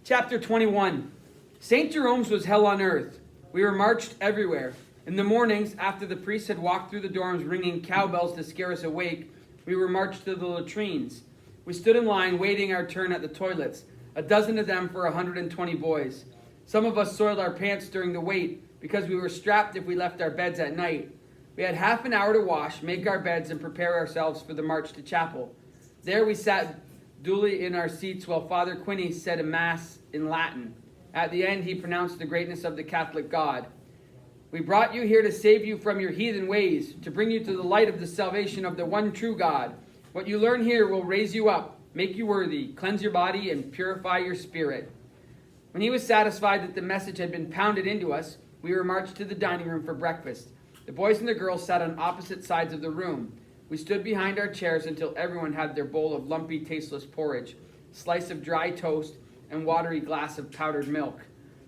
Chapter 21. St. Jerome's was hell on earth. We were marched everywhere. In the mornings, after the priests had walked through the dorms ringing cowbells to scare us awake, we were marched to the latrines. We stood in line waiting our turn at the toilets, a dozen of them for 120 boys. Some of us soiled our pants during the wait because we were strapped if we left our beds at night. We had half an hour to wash, make our beds, and prepare ourselves for the march to chapel. There we sat duly in our seats while Father Quinney said a mass in Latin. At the end, he pronounced the greatness of the Catholic God. We brought you here to save you from your heathen ways, to bring you to the light of the salvation of the one true God. What you learn here will raise you up, make you worthy, cleanse your body, and purify your spirit. When he was satisfied that the message had been pounded into us, we were marched to the dining room for breakfast. The boys and the girls sat on opposite sides of the room. We stood behind our chairs until everyone had their bowl of lumpy, tasteless porridge, slice of dry toast, and watery glass of powdered milk.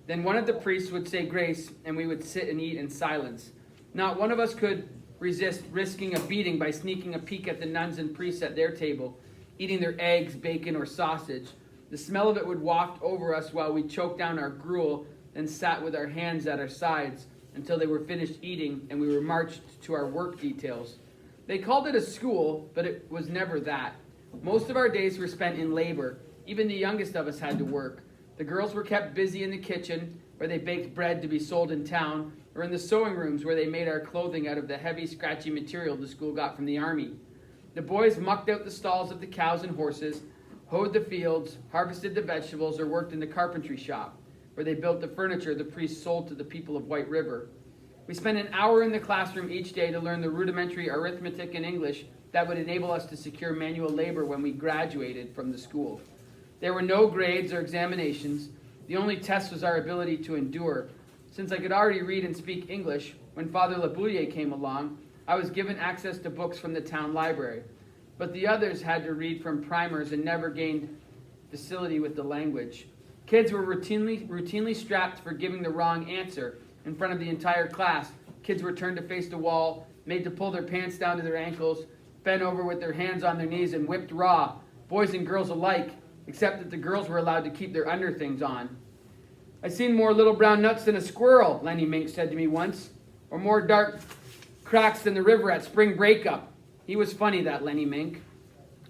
Then one of the priests would say grace, and we would sit and eat in silence. Not one of us could resist risking a beating by sneaking a peek at the nuns and priests at their table, eating their eggs, bacon, or sausage. The smell of it would waft over us while we choked down our gruel and sat with our hands at our sides until they were finished eating and we were marched to our work details. They called it a school, but it was never that. Most of our days were spent in labor. Even the youngest of us had to work. The girls were kept busy in the kitchen, where they baked bread to be sold in town, or in the sewing rooms where they made our clothing out of the heavy, scratchy material the school got from the army. The boys mucked out the stalls of the cows and horses, hoed the fields, harvested the vegetables, or worked in the carpentry shop, where they built the furniture the priests sold to the people of White River. We spent an hour in the classroom each day to learn the rudimentary arithmetic and English that would enable us to secure manual labor when we graduated from the school. There were no grades or examinations. The only test was our ability to endure. Since I could already read and speak English, when Father Labouillier came along, I was given access to books from the town library. But the others had to read from primers and never gained facility with the language. Kids were routinely strapped for giving the wrong answer in front of the entire class. Kids were turned to face the wall, made to pull their pants down to their ankles, bent over with their hands on their knees, and whipped raw, boys and girls alike, except that the girls were allowed to keep their underthings on. "I seen more little brown nuts than a squirrel," Lenny Mink said to me once, "or more dark cracks than the river at spring breakup." He was funny, that Lenny Mink.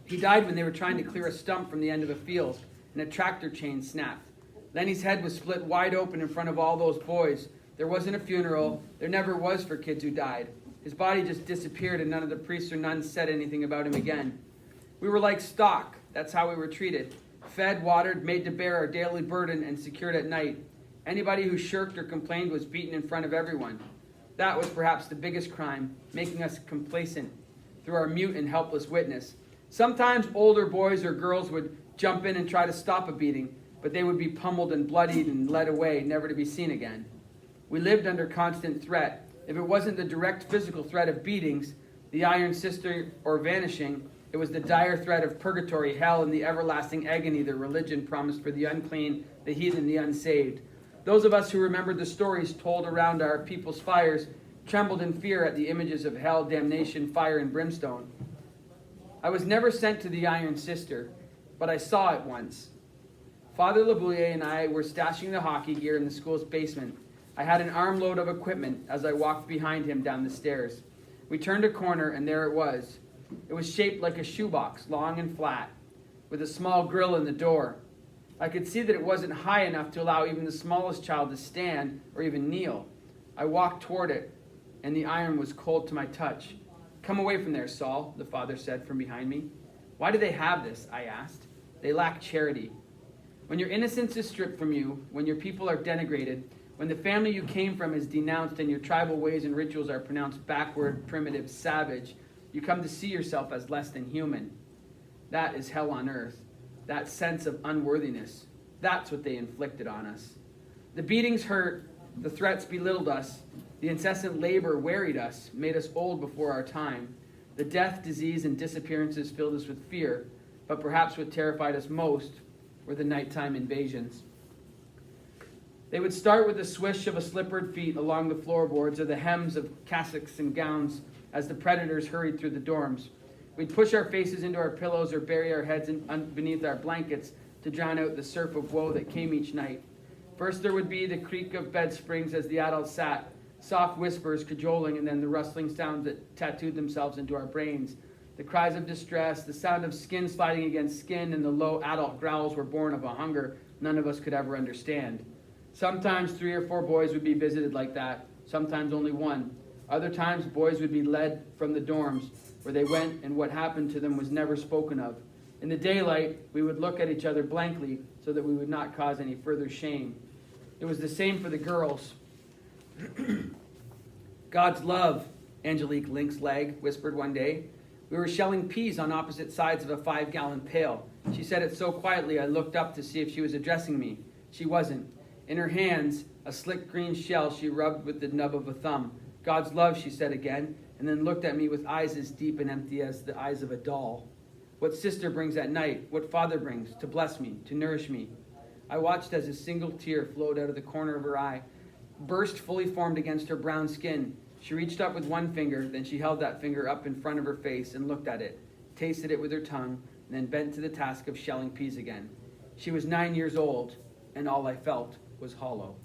He died when they were trying to clear a stump from the end of a field, and a tractor chain snapped. Lenny's head was split wide open in front of all those boys. There wasn't a funeral. There never was for kids who died. His body just disappeared, and none of the priests or nuns said anything about him again. We were like stock. That's how we were treated. Fed, watered, made to bear our daily burden, and secured at night. Anybody who shirked or complained was beaten in front of everyone. That was perhaps the biggest crime, making us complacent through our mute and helpless witness. Sometimes older boys or girls would jump in and try to stop a beating, but they would be pummeled and bloodied and led away, never to be seen again. We lived under constant threat. If it wasn't the direct physical threat of beatings, the iron sister, or vanishing, it was the dire threat of purgatory, hell, and the everlasting agony that religion promised for the unclean, the heathen, the unsaved. Those of us who remembered the stories told around our people's fires trembled in fear at the images of hell, damnation, fire, and brimstone. I was never sent to the iron sister, but I saw it once. Father Labouillier and I were stashing the hockey gear in the school's basement. I had an armload of equipment as I walked behind him down the stairs. We turned a corner, and there it was. It was shaped like a shoebox, long and flat, with a small grill in the door. I could see that it wasn't high enough to allow even the smallest child to stand or even kneel. I walked toward it, and the iron was cold to my touch. "Come away from there, Saul," the father said from behind me. "Why do they have this?" I asked. "They lack charity. When your innocence is stripped from you, when your people are denigrated, when the family you came from is denounced and your tribal ways and rituals are pronounced backward, primitive, savage, you come to see yourself as less than human. That is hell on earth. That sense of unworthiness. That's what they inflicted on us. The beatings hurt. The threats belittled us. The incessant labor wearied us, made us old before our time. The death, disease, and disappearances filled us with fear, but perhaps what terrified us most were the nighttime invasions. They would start with the swish of a slippered feet along the floorboards or the hems of cassocks and gowns as the predators hurried through the dorms. We'd push our faces into our pillows or bury our heads beneath our blankets to drown out the surf of woe that came each night. First there would be the creak of bed springs as the adults sat, soft whispers cajoling, and then the rustling sounds that tattooed themselves into our brains. The cries of distress, the sound of skin sliding against skin, and the low adult growls were born of a hunger none of us could ever understand. Sometimes 3 or 4 boys would be visited like that, sometimes only one. Other times boys would be led from the dorms, where they went and what happened to them was never spoken of. In the daylight, we would look at each other blankly so that we would not cause any further shame. It was the same for the girls. God's love, Angelique Lynxleg whispered one day. We were shelling peas on opposite sides of a 5-gallon pail. She said it so quietly I looked up to see if she was addressing me. She wasn't. In her hands, a slick green shell she rubbed with the nub of a thumb. God's love, she said again, and then looked at me with eyes as deep and empty as the eyes of a doll. What sister brings at night, what father brings, to bless me, to nourish me. I watched as a single tear flowed out of the corner of her eye, burst fully formed against her brown skin. She reached up with one finger, then she held that finger up in front of her face and looked at it, tasted it with her tongue, and then bent to the task of shelling peas again. She was 9 years old, and all I felt was hollow.